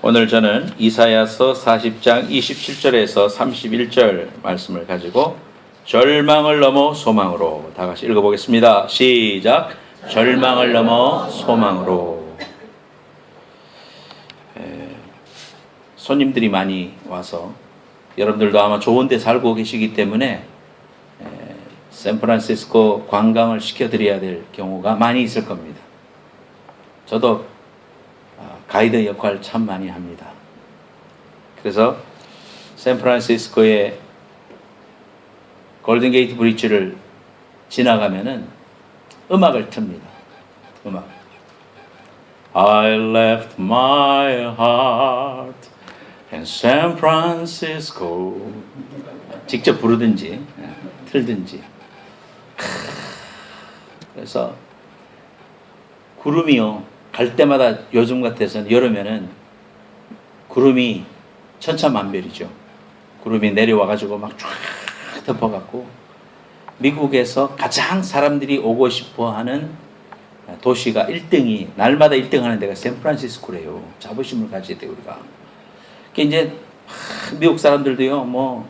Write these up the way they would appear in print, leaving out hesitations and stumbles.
오늘 저는 이사야서 40장 27절에서 31절 말씀을 가지고 절망을 넘어 소망으로 다 같이 읽어보겠습니다. 시작. 절망을 넘어 소망으로. 손님들이 많이 와서 여러분들도 아마 좋은 데 살고 계시기 때문에 샌프란시스코 관광을 시켜드려야 될 경우가 많이 있을 겁니다. 저도 가이드 역할 참 많이 합니다. 그래서 샌프란시스코의 골든게이트 브릿지를 지나가면은 음악을 틉니다. 음악. I left my heart in San Francisco. 직접 부르든지 틀든지. 그래서 구름이요. 갈 때마다 요즘 같아서는 여름에는 구름이 천차만별이죠. 구름이 내려와가지고 막 쫙 덮어갖고 미국에서 가장 사람들이 오고 싶어하는 도시가 1등이 날마다 1등 하는 데가 샌프란시스코래요. 자부심을 가져야 돼요 우리가. 이제 미국 사람들도요 뭐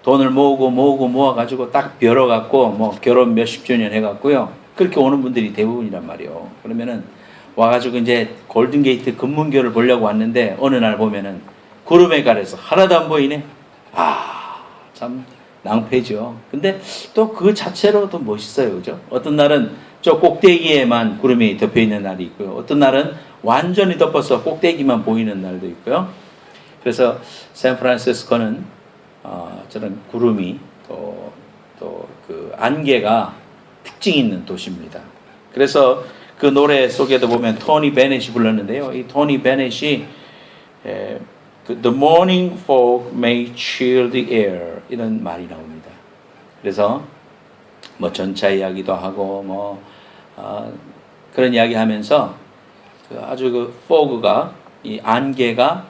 돈을 모아가지고 딱 벼러갖고 뭐 결혼 몇십 주년 해갖고요 그렇게 오는 분들이 대부분이란 말이에요. 그러면은 와가지고 이제 골든게이트 금문교를 보려고 왔는데 어느 날 보면은 구름에 가려서 하나도 안 보이네. 참 낭패죠. 근데 또 그 자체로도 멋있어요. 그죠? 어떤 날은 저 꼭대기에만 구름이 덮여 있는 날이 있고요. 어떤 날은 완전히 덮어서 꼭대기만 보이는 날도 있고요. 그래서 샌프란시스코는 저런 구름이 또 그 안개가 특징 있는 도시입니다. 그래서 그 노래 속에도 보면 토니 베넷이 불렀는데요. 이 토니 베넷이 The morning fog may chill the air 이런 말이 나옵니다. 그래서 뭐 전차 이야기도 하고 뭐 그런 이야기 하면서 아주 그 fog가 이 안개가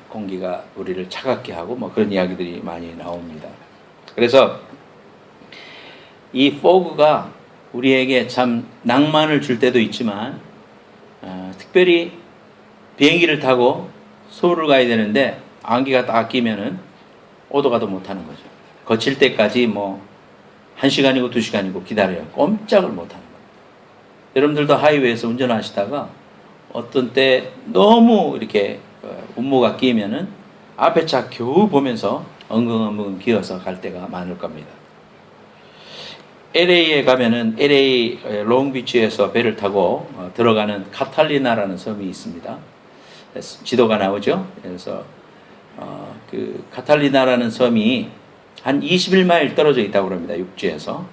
공기가 우리를 차갑게 하고 뭐 그런 이야기들이 많이 나옵니다. 그래서 이 fog가 우리에게 참 낭만을 줄 때도 있지만 특별히 비행기를 타고 서울을 가야 되는데 안개가 딱 끼면은 오도 가도 못하는 거죠. 거칠 때까지 뭐 1시간이고 2시간이고 기다려요. 꼼짝을 못하는 겁니다. 여러분들도 하이웨이에서 운전하시다가 어떤 때 너무 이렇게 운모가 끼면은 앞에 차 겨우 보면서 엉금엉금 기어서 갈 때가 많을 겁니다. LA에 가면은 LA 롱비치에서 배를 타고 들어가는 카탈리나라는 섬이 있습니다. 지도가 나오죠. 그래서 그 카탈리나라는 섬이 한 21마일 떨어져 있다고 합니다. 육지에서.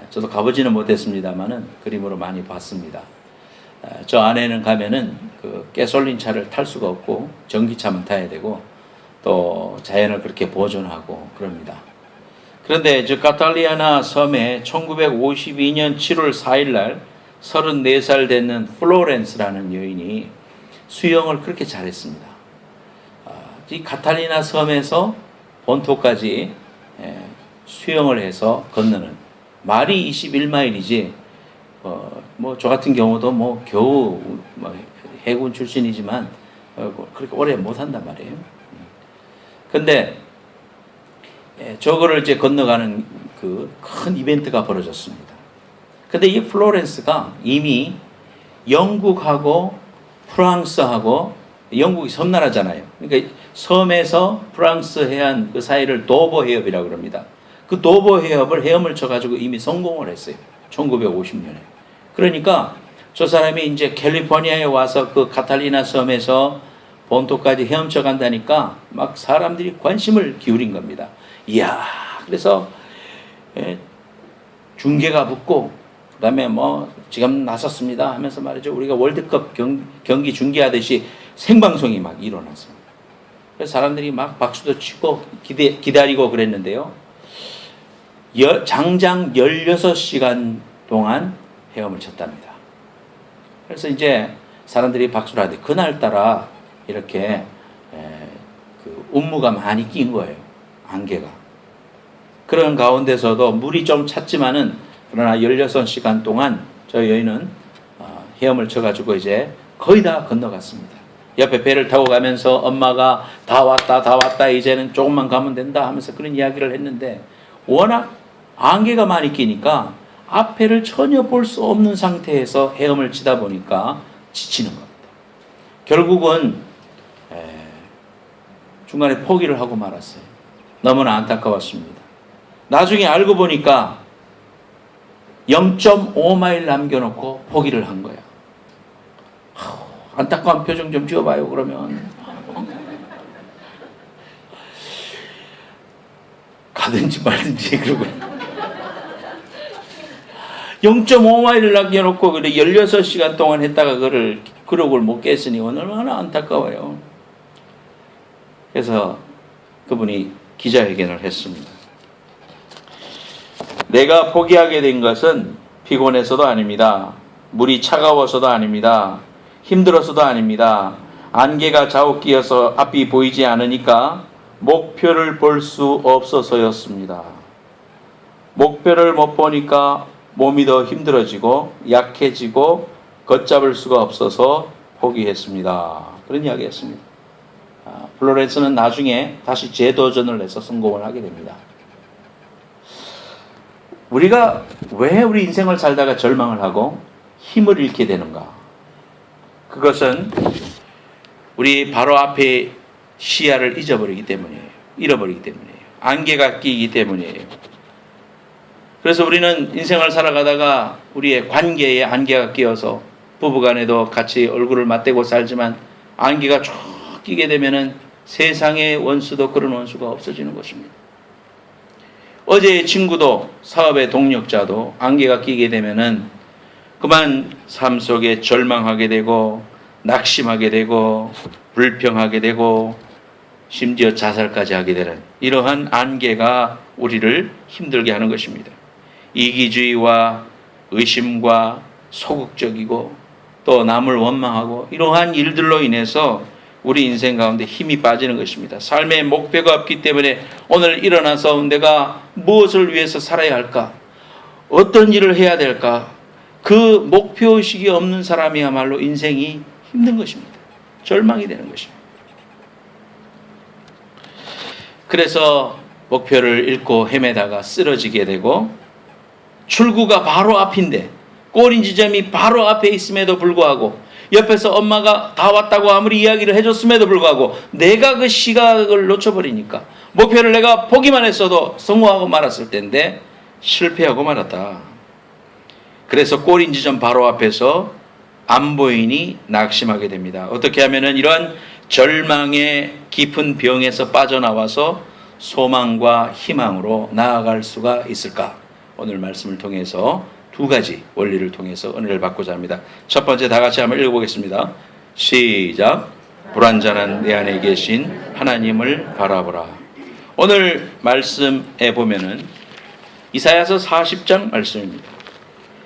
저도 가보지는 못했습니다만은 그림으로 많이 봤습니다. 저 안에는 가면은 그 가솔린 차를 탈 수가 없고 전기차만 타야 되고 또 자연을 그렇게 보존하고 그럽니다. 그런데 저 카탈리아나 섬에 1952년 7월 4일 날 34살 됐는 플로렌스라는 여인이 수영을 그렇게 잘했습니다. 이 카탈리나 섬에서 본토까지 수영을 해서 건너는 말이 21마일이지 뭐 저 같은 경우도 뭐 겨우 해군 출신이지만 그렇게 오래 못한단 말이에요. 근데 저거를 이제 건너가는 그 큰 이벤트가 벌어졌습니다. 근데 이 플로렌스가 이미 영국하고 프랑스하고 영국이 섬나라잖아요. 그러니까 섬에서 프랑스 해안 그 사이를 도버 해협이라고 그럽니다. 그 도버 해협을 헤엄을 쳐가지고 이미 성공을 했어요. 1950년에. 그러니까 저 사람이 이제 캘리포니아에 와서 그 카탈리나 섬에서 본토까지 헤엄쳐 간다니까 막 사람들이 관심을 기울인 겁니다. 이야, 그래서 중계가 붙고 그다음에 뭐 지금 나섰습니다 하면서 말이죠. 우리가 월드컵 경기 중계하듯이 생방송이 막 일어났습니다. 그래서 사람들이 막 박수도 치고 기다리고 그랬는데요. 장장 16시간 동안 헤엄을 쳤답니다. 그래서 이제 사람들이 박수를 하는데 그날따라 이렇게 그 운무가 많이 낀 거예요. 안개가. 그런 가운데서도 물이 좀 찼지만은 그러나 16시간 동안 저 여인은 헤엄을 쳐가지고 이제 거의 다 건너갔습니다. 옆에 배를 타고 가면서 엄마가 다 왔다 다 왔다 이제는 조금만 가면 된다 하면서 그런 이야기를 했는데 워낙 안개가 많이 끼니까 앞에를 전혀 볼 수 없는 상태에서 헤엄을 치다 보니까 지치는 겁니다. 결국은 중간에 포기를 하고 말았어요. 너무나 안타까웠습니다. 나중에 알고 보니까 0.5마일 남겨놓고 포기를 한 거야. 안타까운 표정 좀 지어봐요 그러면. 가든지 말든지 그러고 0.5마일을 남겨놓고 그래 16시간 동안 했다가 그걸 기록을 못 깼으니 얼마나 안타까워요. 그래서 그분이 기자회견을 했습니다. 내가 포기하게 된 것은 피곤해서도 아닙니다. 물이 차가워서도 아닙니다. 힘들어서도 아닙니다. 안개가 자욱끼어서 앞이 보이지 않으니까 목표를 볼 수 없어서였습니다. 목표를 못 보니까 몸이 더 힘들어지고 약해지고 걷잡을 수가 없어서 포기했습니다. 그런 이야기했습니다. 플로렌스는 나중에 다시 재도전을 해서 성공을 하게 됩니다. 우리가 왜 우리 인생을 살다가 절망을 하고 힘을 잃게 되는가? 그것은 우리 바로 앞에 시야를 잃어버리기 때문이에요. 안개가 끼기 때문이에요. 그래서 우리는 인생을 살아가다가 우리의 관계에 안개가 끼어서 부부간에도 같이 얼굴을 맞대고 살지만 안개가 쭉 끼게 되면은 세상의 원수도 그런 원수가 없어지는 것입니다. 어제의 친구도 사업의 동력자도 안개가 끼게 되면은 그만 삶 속에 절망하게 되고 낙심하게 되고 불평하게 되고 심지어 자살까지 하게 되는 이러한 안개가 우리를 힘들게 하는 것입니다. 이기주의와 의심과 소극적이고 또 남을 원망하고 이러한 일들로 인해서 우리 인생 가운데 힘이 빠지는 것입니다. 삶의 목표가 없기 때문에 오늘 일어나서 내가 무엇을 위해서 살아야 할까? 어떤 일을 해야 될까? 그 목표의식이 없는 사람이야말로 인생이 힘든 것입니다. 절망이 되는 것입니다. 그래서 목표를 잃고 헤매다가 쓰러지게 되고 출구가 바로 앞인데 꼬린 지점이 바로 앞에 있음에도 불구하고 옆에서 엄마가 다 왔다고 아무리 이야기를 해줬음에도 불구하고 내가 그 시각을 놓쳐버리니까 목표를 내가 포기만 했어도 성공하고 말았을 텐데 실패하고 말았다. 그래서 꼬린 지점 바로 앞에서 안 보이니 낙심하게 됩니다. 어떻게 하면은 이러한 절망의 깊은 병에서 빠져나와서 소망과 희망으로 나아갈 수가 있을까? 오늘 말씀을 통해서 두 가지 원리를 통해서 은혜를 받고자 합니다. 첫 번째 다 같이 한번 읽어보겠습니다. 시작. 불완전한 내 안에 계신 하나님을 바라보라. 오늘 말씀에 보면은 이사야서 40장 말씀입니다.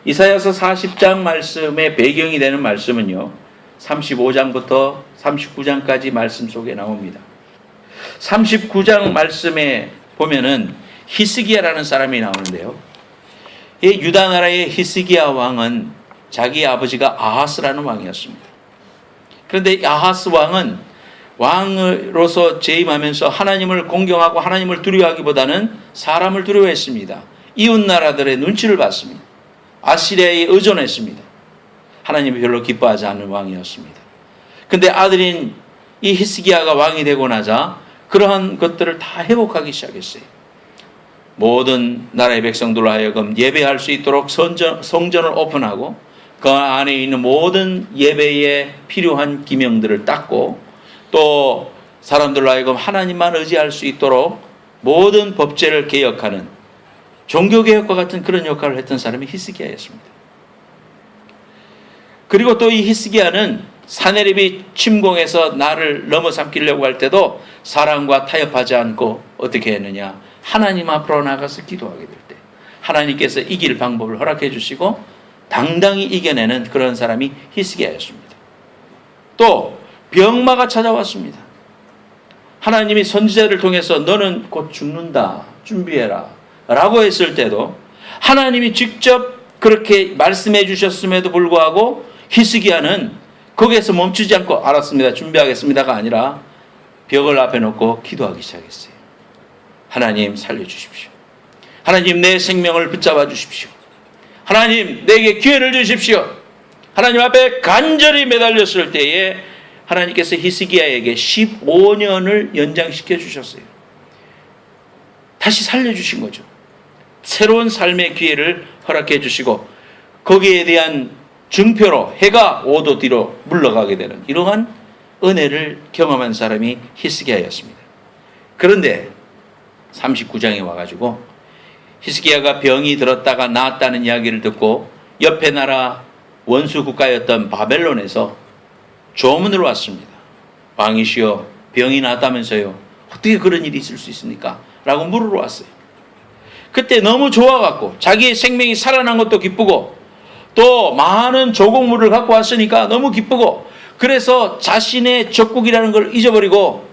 이사야서 40장 말씀의 배경이 되는 말씀은요 35장부터 39장까지 말씀 속에 나옵니다. 39장 말씀에 보면은 히스기야라는 사람이 나오는데요, 이 유다 나라의 히스기야 왕은 자기 아버지가 아하스라는 왕이었습니다. 그런데 아하스 왕은 왕으로서 재임하면서 하나님을 공경하고 하나님을 두려워하기보다는 사람을 두려워했습니다. 이웃 나라들의 눈치를 봤습니다. 아시리아에 의존했습니다. 하나님이 별로 기뻐하지 않는 왕이었습니다. 그런데 아들인 이 히스기야가 왕이 되고 나자 그러한 것들을 다 회복하기 시작했어요. 모든 나라의 백성들로 하여금 예배할 수 있도록 성전을 오픈하고 그 안에 있는 모든 예배에 필요한 기명들을 닦고 또 사람들로 하여금 하나님만 의지할 수 있도록 모든 법제를 개혁하는 종교개혁과 같은 그런 역할을 했던 사람이 히스기야였습니다. 그리고 또 이 히스기야는 사내립이 침공해서 나를 넘어삼키려고 할 때도 사람과 타협하지 않고 어떻게 했느냐, 하나님 앞으로 나가서 기도하게 될 때 하나님께서 이길 방법을 허락해 주시고 당당히 이겨내는 그런 사람이 히스기야였습니다. 또 병마가 찾아왔습니다. 하나님이 선지자를 통해서 너는 곧 죽는다, 준비해라 라고 했을 때도 하나님이 직접 그렇게 말씀해 주셨음에도 불구하고 히스기야는 거기에서 멈추지 않고 알았습니다, 준비하겠습니다가 아니라 벽을 앞에 놓고 기도하기 시작했어요. 하나님 살려주십시오. 하나님 내 생명을 붙잡아 주십시오. 하나님 내게 기회를 주십시오. 하나님 앞에 간절히 매달렸을 때에 하나님께서 히스기야에게 15년을 연장시켜 주셨어요. 다시 살려주신 거죠. 새로운 삶의 기회를 허락해 주시고 거기에 대한 증표로 해가 5도 뒤로 물러가게 되는 이러한 은혜를 경험한 사람이 히스기야였습니다. 그런데 39장에 와가지고 히스기야가 병이 들었다가 나았다는 이야기를 듣고 옆에 나라 원수 국가였던 바벨론에서 조문을 왔습니다. 왕이시여, 병이 나았다면서요. 어떻게 그런 일이 있을 수 있습니까? 라고 물으러 왔어요. 그때 너무 좋아갖고 자기의 생명이 살아난 것도 기쁘고 또 많은 조공물을 갖고 왔으니까 너무 기쁘고 그래서 자신의 적국이라는 걸 잊어버리고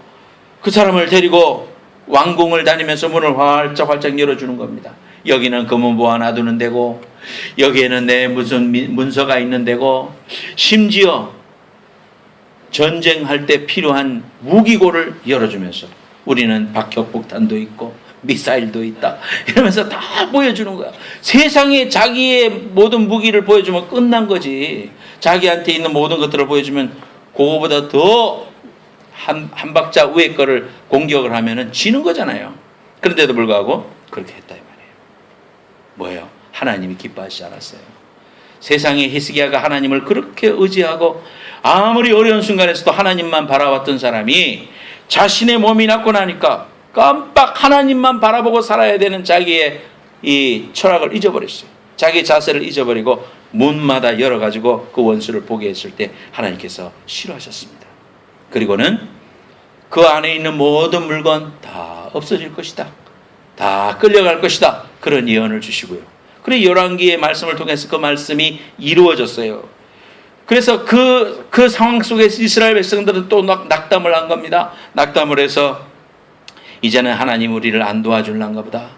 그 사람을 데리고 왕궁을 다니면서 문을 활짝활짝 열어주는 겁니다. 여기는 금은보화 놔두는 데고 여기에는 내 무슨 문서가 있는 데고 심지어 전쟁할 때 필요한 무기고를 열어주면서 우리는 박격폭탄도 있고 미사일도 있다 이러면서 다 보여주는 거야. 세상에 자기의 모든 무기를 보여주면 끝난 거지. 자기한테 있는 모든 것들을 보여주면 그거보다 더 한 박자 위에 거를 공격을 하면은 지는 거잖아요. 그런데도 불구하고 그렇게 했다 이 말이에요. 뭐예요? 하나님이 기뻐하시지 않았어요. 세상에 히스기야가 하나님을 그렇게 의지하고 아무리 어려운 순간에서도 하나님만 바라봤던 사람이 자신의 몸이 낫고 나니까 깜빡 하나님만 바라보고 살아야 되는 자기의 이 철학을 잊어버렸어요. 자기 자세를 잊어버리고 문마다 열어가지고 그 원수를 보게 했을 때 하나님께서 싫어하셨습니다. 그리고는 그 안에 있는 모든 물건 다 없어질 것이다. 다 끌려갈 것이다. 그런 예언을 주시고요. 그래 열왕기의 말씀을 통해서 그 말씀이 이루어졌어요. 그래서 그 상황 속에서 이스라엘 백성들은 또 낙담을 한 겁니다. 낙담을 해서 이제는 하나님 우리를 안 도와줄란가 보다.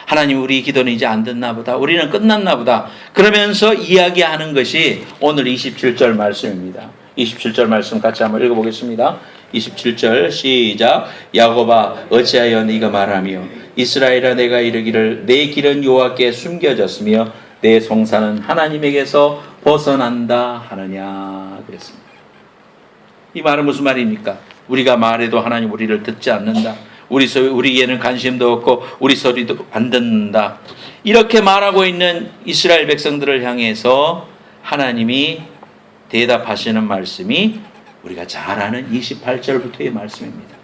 하나님 우리 기도는 이제 안 듣나 보다. 우리는 끝났나 보다. 그러면서 이야기하는 것이 오늘 27절 말씀입니다. 27절 말씀 같이 한번 읽어보겠습니다. 27절 시작. 야곱아 어찌하여 네가 말하며 이스라엘아 내가 이르기를 내 길은 여호와께 숨겨졌으며 내 송사는 하나님에게서 벗어난다 하느냐 그랬습니다. 이 말은 무슨 말입니까? 우리가 말해도 하나님 우리를 듣지 않는다. 우리에게는 관심도 없고 우리 소리도 안 듣는다. 이렇게 말하고 있는 이스라엘 백성들을 향해서 하나님이 대답하시는 말씀이 우리가 잘 아는 28절부터의 말씀입니다.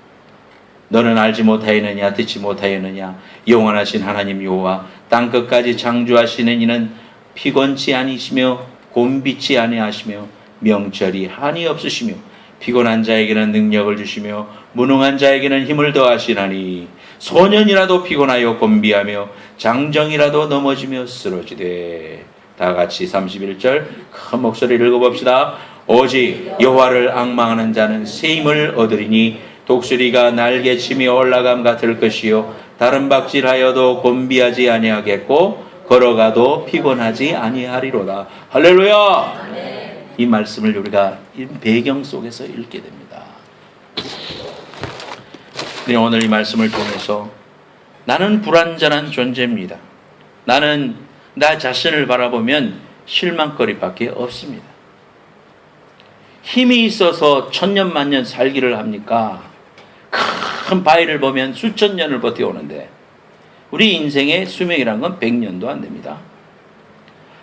너는 알지 못하였느냐 듣지 못하였느냐 영원하신 하나님 여호와 땅끝까지 창조하시는 이는 피곤치 아니시며 곤비치 아니하시며 명철이 한이 없으시며 피곤한 자에게는 능력을 주시며 무능한 자에게는 힘을 더하시나니 소년이라도 피곤하여 곤비하며 장정이라도 넘어지며 쓰러지되. 다 같이 31절 큰 목소리를 읽어봅시다. 오직 여호와를 앙망하는 자는 새 힘을 얻으리니 독수리가 날개치며 올라감 같을 것이요 다른 박질하여도 곤비하지 아니하겠고 걸어가도 피곤하지 아니하리로다. 할렐루야. 이 말씀을 우리가 이 배경 속에서 읽게 됩니다. 오늘 이 말씀을 통해서 나는 불완전한 존재입니다. 나는 나 자신을 바라보면 실망거리밖에 없습니다. 힘이 있어서 천년 만년 살기를 합니까? 큰 바위를 보면 수천 년을 버텨오는데 우리 인생의 수명이란 건 100년도 안 됩니다.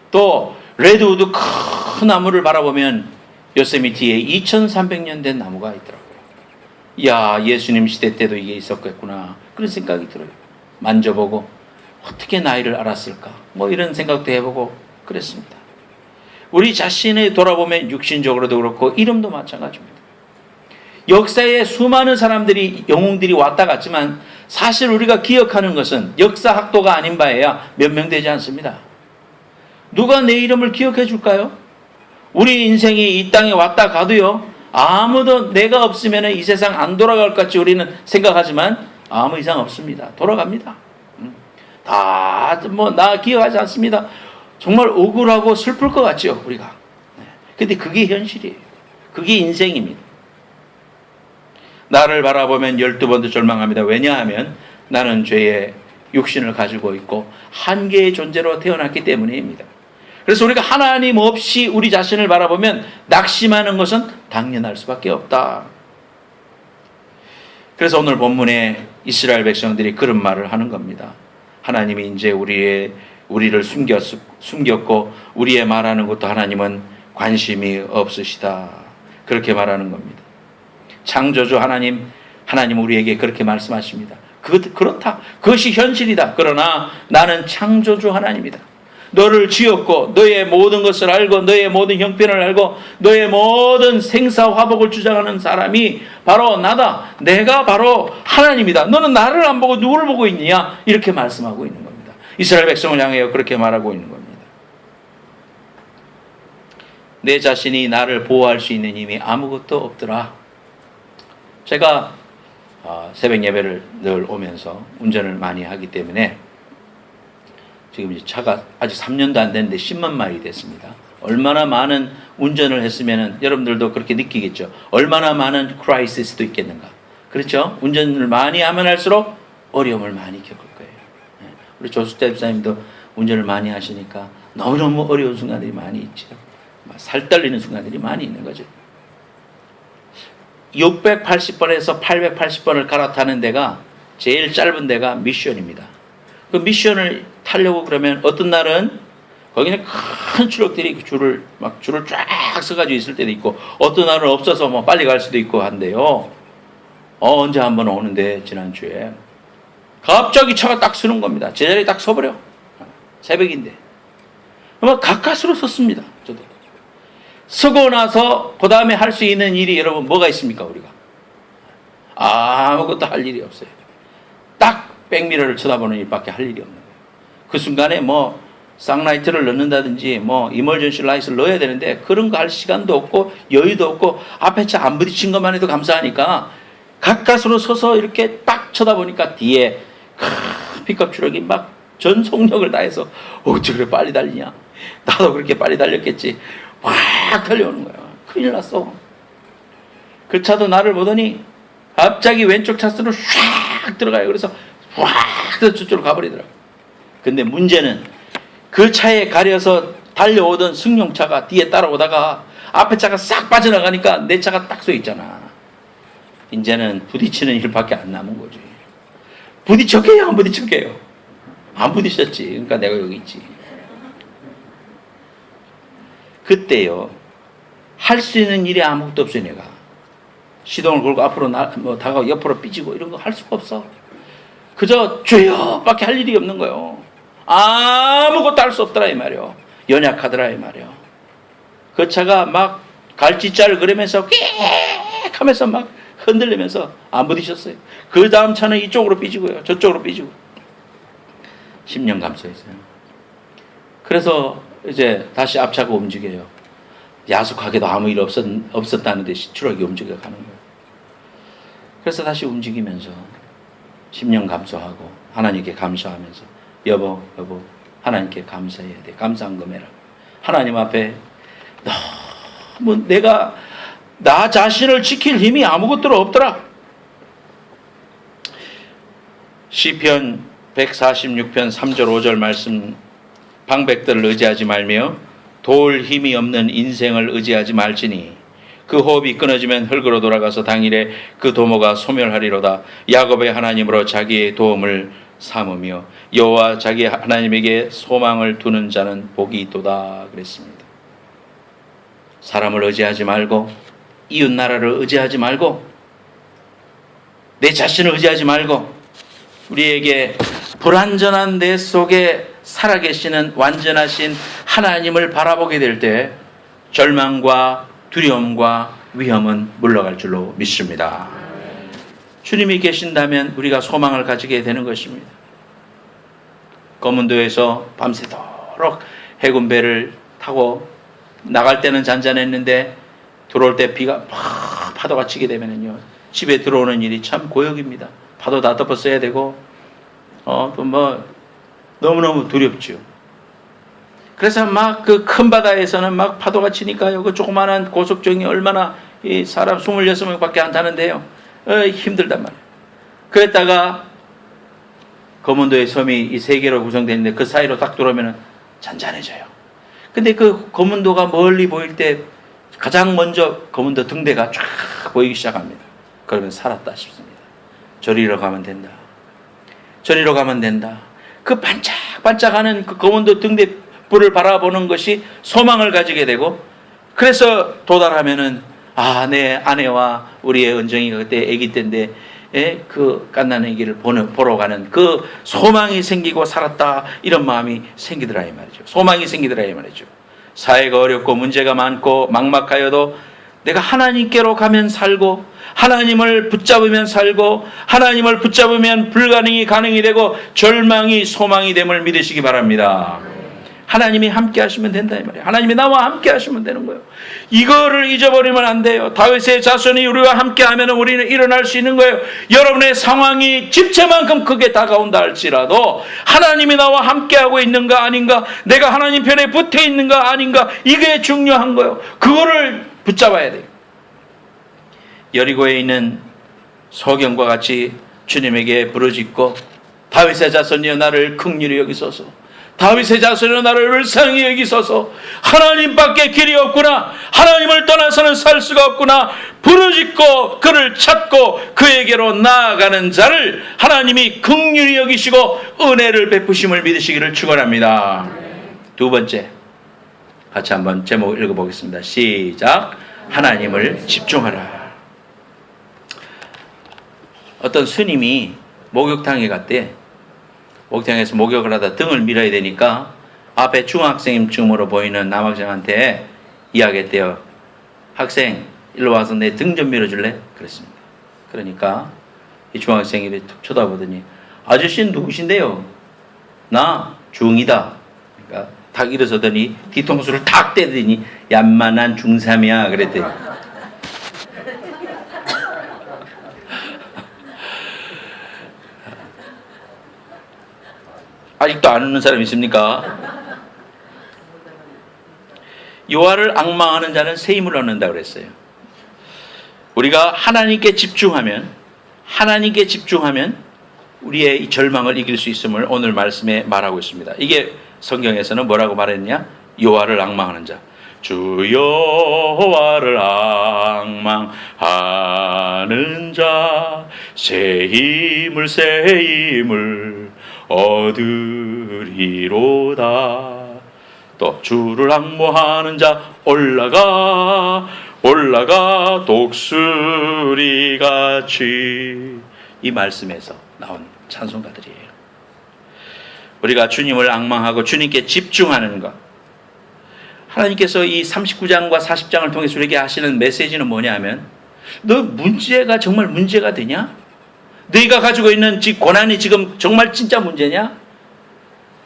또 레드우드 큰 나무를 바라보면 요세미티에 2300년 된 나무가 있더라고요. 야, 예수님 시대 때도 이게 있었겠구나 그런 생각이 들어요. 만져보고 어떻게 나이를 알았을까 뭐 이런 생각도 해보고 그랬습니다. 우리 자신을 돌아보면 육신적으로도 그렇고 이름도 마찬가지입니다. 역사에 수많은 사람들이 영웅들이 왔다 갔지만 사실 우리가 기억하는 것은 역사학도가 아닌 바에야 몇 명 되지 않습니다. 누가 내 이름을 기억해 줄까요? 우리 인생이 이 땅에 왔다 가도요 아무도 내가 없으면 이 세상 안 돌아갈 것 같이 우리는 생각하지만 아무 이상 없습니다. 돌아갑니다. 다 나 기억하지 않습니다. 정말 억울하고 슬플 것 같죠 우리가. 근데 그게 현실이에요. 그게 인생입니다. 나를 바라보면 12번도 절망합니다. 왜냐하면 나는 죄의 육신을 가지고 있고 한계의 존재로 태어났기 때문입니다. 그래서 우리가 하나님 없이 우리 자신을 바라보면 낙심하는 것은 당연할 수밖에 없다. 그래서 오늘 본문에 이스라엘 백성들이 그런 말을 하는 겁니다. 하나님이 이제 우리를 숨겼고 우리의 말하는 것도 하나님은 관심이 없으시다. 그렇게 말하는 겁니다. 창조주 하나님 우리에게 그렇게 말씀하십니다. 그렇다. 그것이 현실이다. 그러나 나는 창조주 하나님이다. 너를 지었고 너의 모든 것을 알고 너의 모든 형편을 알고 너의 모든 생사화복을 주장하는 사람이 바로 나다. 내가 바로 하나님이다. 너는 나를 안 보고 누구를 보고 있느냐? 이렇게 말씀하고 있는 겁니다. 이스라엘 백성을 향하여 그렇게 말하고 있는 겁니다. 내 자신이 나를 보호할 수 있는 힘이 아무것도 없더라. 제가 새벽 예배를 늘 오면서 운전을 많이 하기 때문에 지금 이제 차가 아직 3년도 안 됐는데 10만 마일이 됐습니다. 얼마나 많은 운전을 했으면 여러분들도 그렇게 느끼겠죠. 얼마나 많은 크라이시스도 있겠는가. 그렇죠? 운전을 많이 하면 할수록 어려움을 많이 겪을 거예요. 우리 조숙자 집사님도 운전을 많이 하시니까 너무너무 어려운 순간들이 많이 있죠. 살 떨리는 순간들이 많이 있는 거죠. 680번에서 880번을 갈아타는 데가 제일 짧은 데가 미션입니다. 그 미션을 타려고 그러면 어떤 날은 거기는 큰 트럭들이 줄을 쫙 서가지고 있을 때도 있고 어떤 날은 없어서 뭐 빨리 갈 수도 있고 한데요. 언제 한번 오는데 지난주에 갑자기 차가 딱 서는 겁니다. 제자리에 딱 서버려. 새벽인데. 아마 가까스로 섰습니다. 저도. 서고 나서 그 다음에 할 수 있는 일이 여러분 뭐가 있습니까 우리가? 아무것도 할 일이 없어요. 딱 백미러를 쳐다보는 일밖에 할 일이 없는 거예요. 그 순간에 뭐 쌍라이트를 넣는다든지 뭐 이멀전시 라이트를 넣어야 되는데 그런 거 할 시간도 없고 여유도 없고 앞에 차 안 부딪힌 것만 해도 감사하니까 가까스로 서서 이렇게 딱 쳐다보니까 뒤에 큰 픽업 트럭이 막 전 속력을 다해서 어찌 그래 빨리 달리냐. 나도 그렇게 빨리 달렸겠지. 확 달려오는 거야. 큰일 났어. 그 차도 나를 보더니 갑자기 왼쪽 차선으로 샥 들어가요. 그래서 확 저쪽으로 가버리더라고. 근데 문제는 그 차에 가려서 달려오던 승용차가 뒤에 따라오다가 앞에 차가 싹 빠져나가니까 내 차가 딱 서 있잖아. 이제는 부딪히는 일밖에 안 남은 거지. 부딪혔게요? 안 부딪혔게요? 안 부딪혔지. 그러니까 내가 여기 있지. 그때요. 할 수 있는 일이 아무것도 없어요. 내가. 시동을 걸고 앞으로 다가고 옆으로 삐지고 이런 거 할 수가 없어. 그저 죄요 밖에 할 일이 없는 거예요. 아무것도 할 수 없더라 이 말이요. 연약하더라 이 말이요. 그 차가 막 갈짓자를 그리면서 꽥 하면서 막 흔들리면서 안 부딪혔어요. 그 다음 차는 이쪽으로 삐지고요. 저쪽으로 삐지고. 10년 감소했어요. 그래서 이제 다시 앞차가 움직여요. 야속하게도 아무 일 없었다는 듯이 트럭이 움직여 가는 거예요. 그래서 다시 움직이면서 10년 감소하고 하나님께 감사하면서 여보 하나님께 감사해야 돼. 감사한금해라. 하나님 앞에 너무 내가 나 자신을 지킬 힘이 아무것도 없더라. 시편 146편 3절 5절 말씀 방백들을 의지하지 말며 도울 힘이 없는 인생을 의지하지 말지니 그 호흡이 끊어지면 흙으로 돌아가서 당일에 그 도모가 소멸하리로다. 야곱의 하나님으로 자기의 도움을 삼으며 여호와 자기 하나님에게 소망을 두는 자는 복이 있도다 그랬습니다. 사람을 의지하지 말고 이웃 나라를 의지하지 말고 내 자신을 의지하지 말고 우리에게 불완전한 내 속에 살아계시는 완전하신 하나님을 바라보게 될 때 절망과 두려움과 위험은 물러갈 줄로 믿습니다. 주님이 계신다면 우리가 소망을 가지게 되는 것입니다. 검은도에서 밤새도록 해군배를 타고 나갈 때는 잔잔했는데 들어올 때 비가 팍 파도가 치게 되면요 집에 들어오는 일이 참 고역입니다. 파도 다 덮어 써야 되고 또 뭐 너무너무 두렵죠. 그래서 막 그 큰 바다에서는 막 파도가 치니까요 그 조그마한 고속정이 얼마나 이 사람 26명밖에 안 타는데요. 힘들단 말이에요. 그랬다가 거문도의 섬이 이 세 개로 구성되어 있는데 그 사이로 딱 들어오면 잔잔해져요. 근데 그 거문도가 멀리 보일 때 가장 먼저 거문도 등대가 쫙 보이기 시작합니다. 그러면 살았다 싶습니다. 저리로 가면 된다. 저리로 가면 된다. 그 반짝반짝하는 그 거문도 등대 불을 바라보는 것이 소망을 가지게 되고, 그래서 도달하면은 내 아내와 우리의 은정이가 그때 아기 때인데 그 갓난 아기를 보러 가는 그 소망이 생기고 살았다, 이런 마음이 생기더라 이 말이죠. 소망이 생기더라 이 말이죠. 사회가 어렵고 문제가 많고 막막하여도 내가 하나님께로 가면 살고, 하나님을 붙잡으면 살고, 하나님을 붙잡으면 불가능이 가능이 되고 절망이 소망이 됨을 믿으시기 바랍니다. 하나님이 함께 하시면 된다 이 말이에요. 하나님이 나와 함께 하시면 되는 거예요. 이거를 잊어버리면 안 돼요. 다윗의 자손이 우리와 함께 하면 우리는 일어날 수 있는 거예요. 여러분의 상황이 집채만큼 크게 다가온다 할지라도 하나님이 나와 함께 하고 있는가 아닌가, 내가 하나님 편에 붙어 있는가 아닌가, 이게 중요한 거예요. 그거를 붙잡아야 돼요. 여리고에 있는 소경과 같이 주님에게 부르짖고, 다윗의 자손이여 나를 긍휼히 여기소서, 다윗의 자손이여 나를 불쌍히 여기소서, 하나님밖에 길이 없구나, 하나님을 떠나서는 살 수가 없구나, 부르짖고 그를 찾고 그에게로 나아가는 자를 하나님이 긍휼히 여기시고 은혜를 베푸심을 믿으시기를 축원합니다. 두 번째, 같이 한번 제목 읽어보겠습니다. 시작. 하나님을 집중하라. 어떤 스님이 목욕탕에 갔대. 목욕탕에서 목욕을 하다 등을 밀어야 되니까 앞에 중학생쯤으로 보이는 남학생한테 이야기했대요. 학생, 일로 와서 내 등 좀 밀어줄래? 그랬습니다. 그러니까 이 중학생이 툭 쳐다보더니, 아저씨는 누구신데요? 나 중이다. 그러니까 탁 일어서더니 뒤통수를 탁 때더니 얌만한 중3이야 그랬대요. 아직도 안 웃는 사람 있습니까? 여호와를 앙망하는 자는 새 힘을 얻는다 그랬어요. 우리가 하나님께 집중하면 우리의 이 절망을 이길 수 있음을 오늘 말씀에 말하고 있습니다. 이게 성경에서는 뭐라고 말했냐? 여호와를 앙망하는 자. 주 여호와를 앙망하는 자 새 힘을 얻으리로다. 또 주를 앙모하는 자 올라가 독수리같이. 이 말씀에서 나온 찬송가들이에요. 우리가 주님을 앙망하고 주님께 집중하는 것, 하나님께서 이 39장과 40장을 통해서 우리에게 하시는 메시지는 뭐냐면, 너 문제가 정말 문제가 되냐? 너희가 가지고 있는 고난이 지금 정말 진짜 문제냐?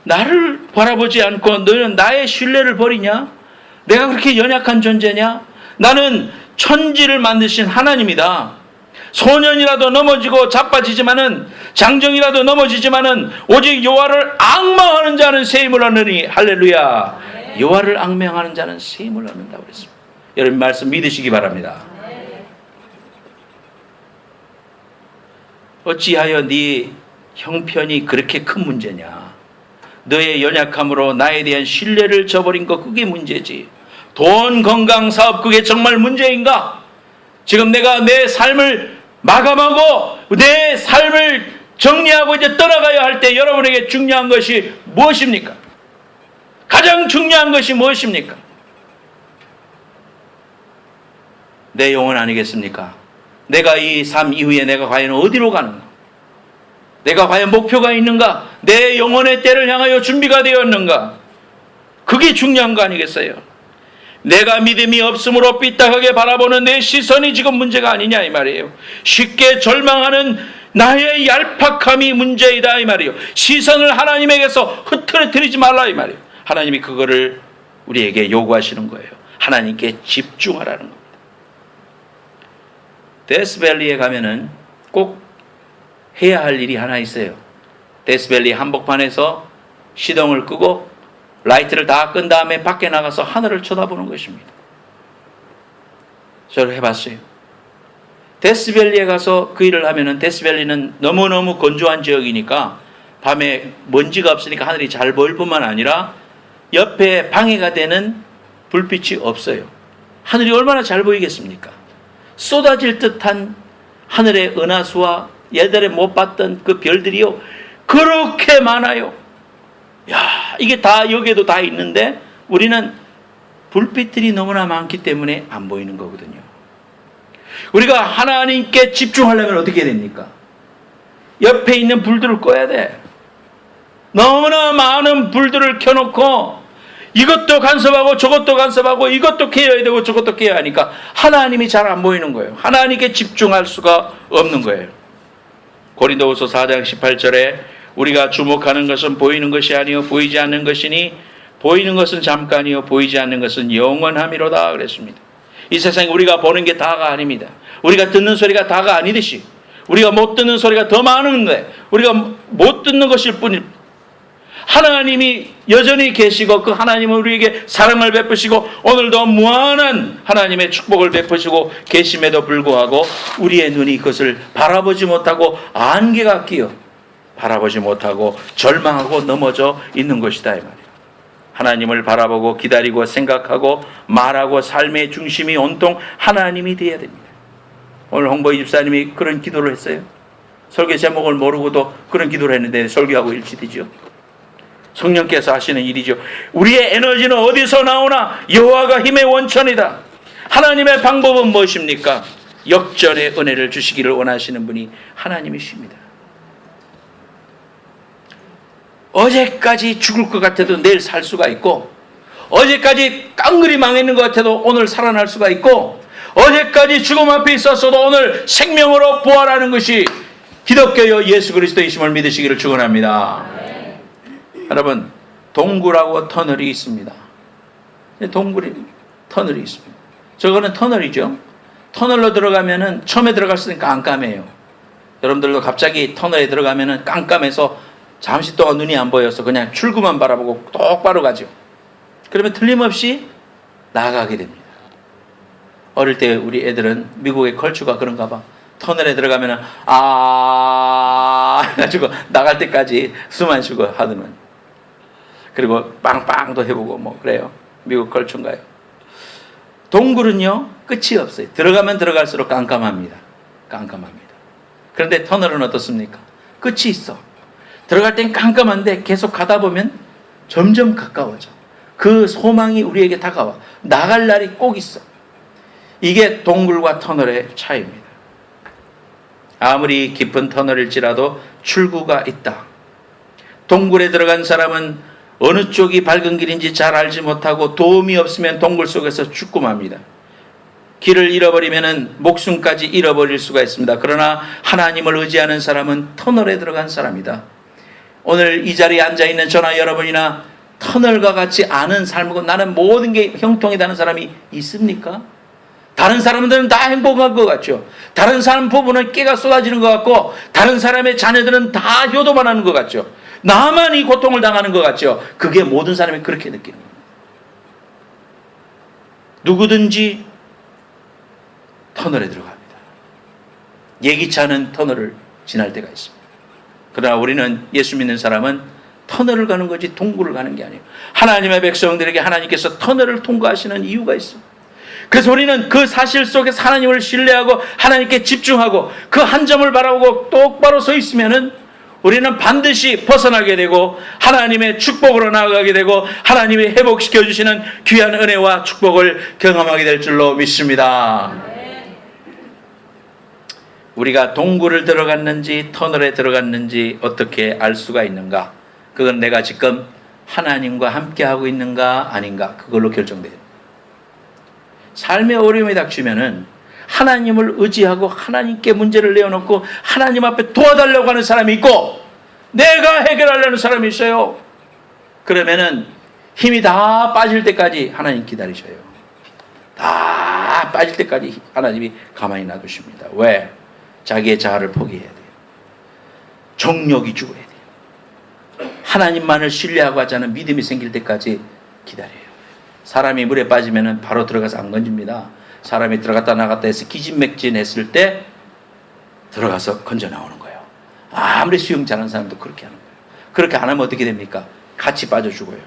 나를 바라보지 않고 너는 나의 신뢰를 버리냐? 내가 그렇게 연약한 존재냐? 나는 천지를 만드신 하나님이다. 소년이라도 넘어지고 자빠지지만은, 장정이라도 넘어지지만은 오직 여호와를 앙망하는 자는 새 힘을 얻느니. 할렐루야. 여호와를 앙망하는 자는 새 힘을 얻는다고 그랬습니다. 여러분 말씀 믿으시기 바랍니다. 어찌하여 네 형편이 그렇게 큰 문제냐? 너의 연약함으로 나에 대한 신뢰를 저버린 거, 그게 문제지. 돈, 건강, 사업, 그게 정말 문제인가? 지금 내가 내 삶을 마감하고 내 삶을 정리하고 이제 떠나가야 할 때 여러분에게 중요한 것이 무엇입니까? 가장 중요한 것이 무엇입니까? 내 영혼 아니겠습니까? 내가 이 삶 이후에 내가 과연 어디로 가는가? 내가 과연 목표가 있는가? 내 영혼의 때를 향하여 준비가 되었는가? 그게 중요한 거 아니겠어요? 내가 믿음이 없으므로 삐딱하게 바라보는 내 시선이 지금 문제가 아니냐 이 말이에요. 쉽게 절망하는 나의 얄팍함이 문제이다 이 말이에요. 시선을 하나님에게서 흐트러뜨리지 말라 이 말이에요. 하나님이 그거를 우리에게 요구하시는 거예요. 하나님께 집중하라는 겁니다. 데스밸리에 가면은 꼭 해야 할 일이 하나 있어요. 데스밸리 한복판에서 시동을 끄고 라이트를 다 끈 다음에 밖에 나가서 하늘을 쳐다보는 것입니다. 저를 해봤어요. 데스밸리에 가서 그 일을 하면은, 데스밸리는 너무너무 건조한 지역이니까 밤에 먼지가 없으니까 하늘이 잘 보일 뿐만 아니라 옆에 방해가 되는 불빛이 없어요. 하늘이 얼마나 잘 보이겠습니까? 쏟아질 듯한 하늘의 은하수와 예전에 못 봤던 그 별들이요, 그렇게 많아요. 야, 이게 다 여기에도 다 있는데 우리는 불빛들이 너무나 많기 때문에 안 보이는 거거든요. 우리가 하나님께 집중하려면 어떻게 해야 됩니까? 옆에 있는 불들을 꺼야 돼. 너무나 많은 불들을 켜놓고 이것도 간섭하고 저것도 간섭하고 이것도 깨어야 되고 저것도 깨어야 하니까 하나님이 잘 안 보이는 거예요. 하나님께 집중할 수가 없는 거예요. 고린도후서 4장 18절에 우리가 주목하는 것은 보이는 것이 아니요 보이지 않는 것이니 보이는 것은 잠깐이요 보이지 않는 것은 영원함이로다 그랬습니다. 이 세상에 우리가 보는 게 다가 아닙니다. 우리가 듣는 소리가 다가 아니듯이 우리가 못 듣는 소리가 더 많은데 우리가 못 듣는 것일 뿐입니다. 하나님이 여전히 계시고 그 하나님은 우리에게 사랑을 베푸시고 오늘도 무한한 하나님의 축복을 베푸시고 계심에도 불구하고 우리의 눈이 그것을 바라보지 못하고 안개가 끼어 바라보지 못하고 절망하고 넘어져 있는 것이다 이 말이에요. 하나님을 바라보고 기다리고 생각하고 말하고 삶의 중심이 온통 하나님이 되어야 됩니다. 오늘 홍보이 집사님이 그런 기도를 했어요. 설교 제목을 모르고도 그런 기도를 했는데 설교하고 일치되죠. 성령께서 하시는 일이죠. 우리의 에너지는 어디서 나오나? 여호와가 힘의 원천이다. 하나님의 방법은 무엇입니까? 역전의 은혜를 주시기를 원하시는 분이 하나님이십니다. 어제까지 죽을 것 같아도 내일 살 수가 있고, 어제까지 깡그리 망했는 것 같아도 오늘 살아날 수가 있고, 어제까지 죽음 앞에 있었어도 오늘 생명으로 부활하는 것이 기독교여 예수 그리스도이심을 믿으시기를 축원합니다. 여러분, 동굴하고 터널이 있습니다. 터널이 있습니다. 저거는 터널이죠. 터널로 들어가면은 처음에 들어갈 때는 깜깜해요. 여러분들도 갑자기 터널에 들어가면은 깜깜해서 잠시 동안 눈이 안 보여서 그냥 출구만 바라보고 똑바로 가죠. 그러면 틀림없이 나가게 됩니다. 어릴 때 우리 애들은 미국의 컬처가 그런가 봐. 터널에 들어가면은 해가지고 나갈 때까지 숨 안 쉬고 하더만. 그리고 빵빵도 해보고 뭐 그래요. 미국 컬처인가요? 동굴은요 끝이 없어요. 들어가면 들어갈수록 깜깜합니다. 깜깜합니다. 그런데 터널은 어떻습니까? 끝이 있어. 들어갈 땐 깜깜한데 계속 가다 보면 점점 가까워져. 그 소망이 우리에게 다가와. 나갈 날이 꼭 있어. 이게 동굴과 터널의 차이입니다. 아무리 깊은 터널일지라도 출구가 있다. 동굴에 들어간 사람은 어느 쪽이 밝은 길인지 잘 알지 못하고 도움이 없으면 동굴 속에서 죽고 맙니다. 길을 잃어버리면 목숨까지 잃어버릴 수가 있습니다. 그러나 하나님을 의지하는 사람은 터널에 들어간 사람이다. 오늘 이 자리에 앉아있는 저나 여러분이나 터널과 같이 아는 삶이고 나는 모든 게 형통이다는 사람이 있습니까? 다른 사람들은 다 행복한 것 같죠. 다른 사람 부부는 깨가 쏟아지는 것 같고 다른 사람의 자녀들은 다 효도만 하는 것 같죠. 나만 이 고통을 당하는 것 같죠. 그게 모든 사람이 그렇게 느끼는 겁니다. 누구든지 터널에 들어갑니다. 예기치 않은 터널을 지날 때가 있습니다. 그러나 우리는 예수 믿는 사람은 터널을 가는 거지 동굴을 가는 게 아니에요. 하나님의 백성들에게 하나님께서 터널을 통과하시는 이유가 있습니다. 그래서 우리는 그 사실 속에서 하나님을 신뢰하고 하나님께 집중하고 그 한 점을 바라보고 똑바로 서 있으면은 우리는 반드시 벗어나게 되고 하나님의 축복으로 나아가게 되고 하나님이 회복시켜 주시는 귀한 은혜와 축복을 경험하게 될 줄로 믿습니다. 우리가 동굴을 들어갔는지 터널에 들어갔는지 어떻게 알 수가 있는가? 그건 내가 지금 하나님과 함께하고 있는가 아닌가 그걸로 결정돼요. 삶의 어려움이 닥치면은 하나님을 의지하고 하나님께 문제를 내어놓고 하나님 앞에 도와달라고 하는 사람이 있고 내가 해결하려는 사람이 있어요. 그러면은 힘이 다 빠질 때까지 하나님 기다리셔요. 다 빠질 때까지 하나님이 가만히 놔두십니다. 왜? 자기의 자아를 포기해야 돼요. 정욕이 죽어야 돼요. 하나님만을 신뢰하고 하자는 믿음이 생길 때까지 기다려요. 사람이 물에 빠지면 바로 들어가서 안 건집니다. 사람이 들어갔다 나갔다 해서 기진맥진했을 때 들어가서 건져 나오는 거예요. 아무리 수영 잘하는 사람도 그렇게 하는 거예요. 그렇게 안 하면 어떻게 됩니까? 같이 빠져 죽어요.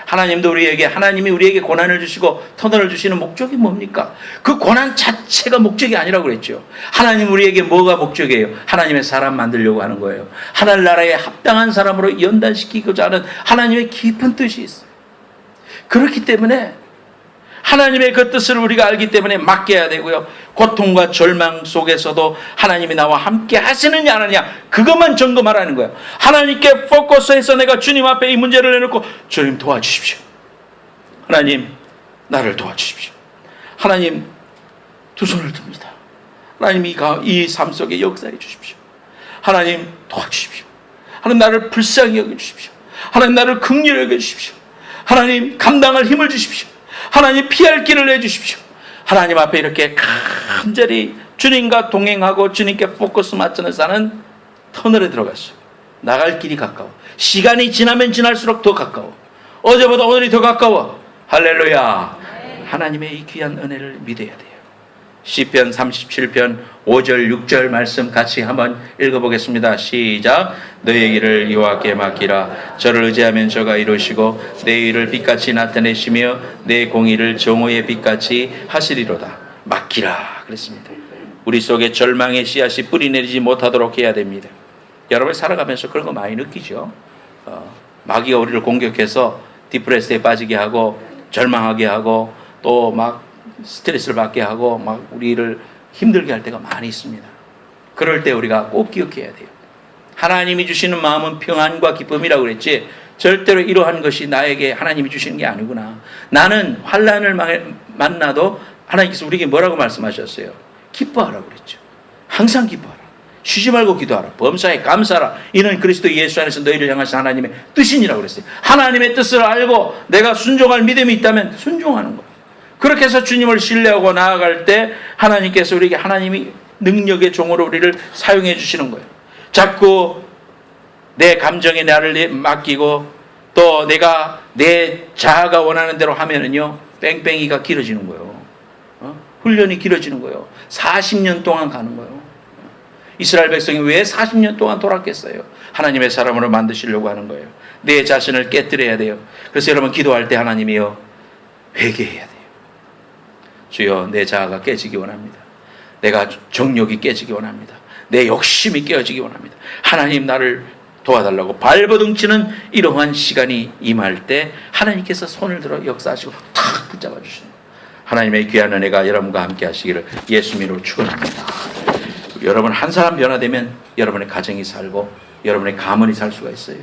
하나님도 하나님이 우리에게 고난을 주시고 터널을 주시는 목적이 뭡니까? 그 고난 자체가 목적이 아니라고 그랬죠. 하나님 우리에게 뭐가 목적이에요? 하나님의 사람 만들려고 하는 거예요. 하늘나라에 합당한 사람으로 연단시키고자 하는 하나님의 깊은 뜻이 있어요. 그렇기 때문에 하나님의 그 뜻을 우리가 알기 때문에 맡겨야 되고요. 고통과 절망 속에서도 하나님이 나와 함께 하시느냐 안 하느냐 그것만 점검하라는 거예요. 하나님께 포커스해서 내가 주님 앞에 이 문제를 내놓고 주님 도와주십시오. 하나님 나를 도와주십시오. 하나님 두 손을 듭니다. 하나님 이 삶 속에 역사해 주십시오. 하나님 도와주십시오. 하나님 나를 불쌍히 여겨주십시오. 하나님 나를 긍휼히 여겨주십시오. 하나님 감당할 힘을 주십시오. 하나님 피할 길을 내주십시오. 하나님 앞에 이렇게 간절히 주님과 동행하고 주님께 포커스 맞추는 사는 터널에 들어갔어요. 나갈 길이 가까워. 시간이 지나면 지날수록 더 가까워. 어제보다 오늘이 더 가까워. 할렐루야. 하나님의 이 귀한 은혜를 믿어야 돼요. 시편 37편 5절 6절 말씀 같이 한번 읽어보겠습니다. 시작. 너의 길을 여호와께 맡기라. 저를 의지하면 저가 이루시고 내 일을 빛같이 나타내시며 내 공의를 정오의 빛같이 하시리로다. 맡기라 그랬습니다. 우리 속에 절망의 씨앗이 뿌리내리지 못하도록 해야 됩니다. 여러분 살아가면서 그런 거 많이 느끼죠. 마귀가 우리를 공격해서 디프레스에 빠지게 하고 절망하게 하고 또 막 스트레스를 받게 하고 막 우리를 힘들게 할 때가 많이 있습니다. 그럴 때 우리가 꼭 기억해야 돼요. 하나님이 주시는 마음은 평안과 기쁨이라고 그랬지 절대로 이러한 것이 나에게 하나님이 주시는 게 아니구나. 나는 환난을 만나도 하나님께서 우리에게 뭐라고 말씀하셨어요? 기뻐하라고 그랬죠. 항상 기뻐하라. 쉬지 말고 기도하라. 범사에 감사하라. 이는 그리스도 예수 안에서 너희를 향하신 하나님의 뜻이니라고 그랬어요. 하나님의 뜻을 알고 내가 순종할 믿음이 있다면 순종하는 거예요. 그렇게 해서 주님을 신뢰하고 나아갈 때 하나님께서 우리에게 하나님이 능력의 종으로 우리를 사용해 주시는 거예요. 자꾸 내 감정에 나를 맡기고 또 내가 내 자아가 원하는 대로 하면은요 뺑뺑이가 길어지는 거예요. 훈련이 길어지는 거예요. 40년 동안 가는 거예요. 이스라엘 백성이 왜 40년 동안 돌았겠어요? 하나님의 사람으로 만드시려고 하는 거예요. 내 자신을 깨뜨려야 돼요. 그래서 여러분 기도할 때 하나님이요 회개해야 돼요. 주여 내 자아가 깨지기 원합니다. 내가 정욕이 깨지기 원합니다. 내 욕심이 깨어지기 원합니다. 하나님 나를 도와달라고 발버둥치는 이러한 시간이 임할 때 하나님께서 손을 들어 역사하시고 탁 붙잡아 주시는 하나님의 귀한 은혜가 여러분과 함께 하시기를 예수님으로 축원합니다. 여러분 한 사람 변화되면 여러분의 가정이 살고 여러분의 가문이 살 수가 있어요.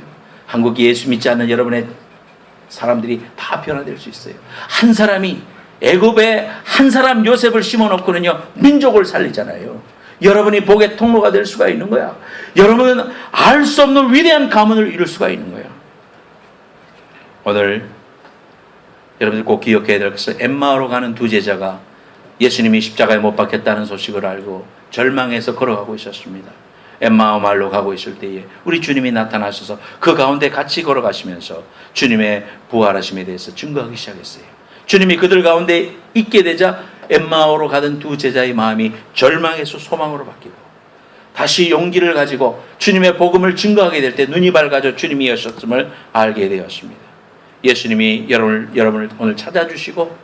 한국 예수 믿지 않는 여러분의 사람들이 다 변화될 수 있어요. 한 사람이 애굽에 한 사람 요셉을 심어놓고는요 민족을 살리잖아요. 여러분이 복의 통로가 될 수가 있는 거야. 여러분은 알 수 없는 위대한 가문을 이룰 수가 있는 거야. 오늘 여러분들 꼭 기억해야 될 것은 엠마오로 가는 두 제자가 예수님이 십자가에 못 박혔다는 소식을 알고 절망해서 걸어가고 있었습니다. 엠마오 마을로 가고 있을 때에 우리 주님이 나타나셔서 그 가운데 같이 걸어가시면서 주님의 부활하심에 대해서 증거하기 시작했어요. 주님이 그들 가운데 있게 되자 엠마오로 가던 두 제자의 마음이 절망에서 소망으로 바뀌고 다시 용기를 가지고 주님의 복음을 증거하게 될 때 눈이 밝아져 주님이 오셨음을 알게 되었습니다. 예수님이 여러분을 오늘 찾아주시고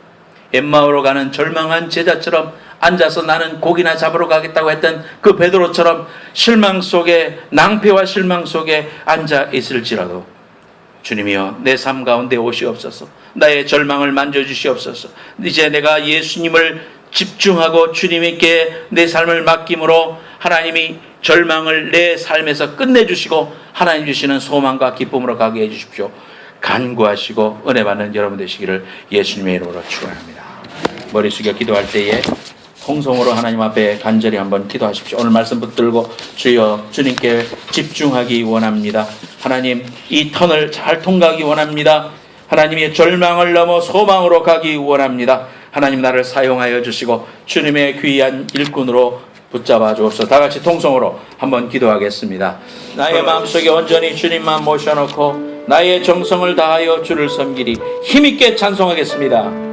엠마오로 가는 절망한 제자처럼 앉아서 나는 고기나 잡으러 가겠다고 했던 그 베드로처럼 실망 속에 낭패와 실망 속에 앉아 있을지라도 주님이여 내 삶 가운데 오시옵소서. 나의 절망을 만져주시옵소서. 이제 내가 예수님을 집중하고 주님께 내 삶을 맡김으로 하나님이 절망을 내 삶에서 끝내주시고 하나님 주시는 소망과 기쁨으로 가게 해주십시오. 간구하시고 은혜 받는 여러분 되시기를 예수님의 이름으로 축원합니다. 머리 숙여 기도할 때에 통성으로 하나님 앞에 간절히 한번 기도하십시오. 오늘 말씀 붙들고 주여 주님께 집중하기 원합니다. 하나님 이 터널 잘 통과하기 원합니다. 하나님의 절망을 넘어 소망으로 가기 원합니다. 하나님 나를 사용하여 주시고 주님의 귀한 일꾼으로 붙잡아 주옵소서. 다 같이 통성으로 한번 기도하겠습니다. 나의 마음속에 온전히 주님만 모셔놓고 나의 정성을 다하여 주를 섬기리 힘있게 찬송하겠습니다.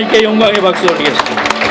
하나님께 영광의 박수 올리겠습니다.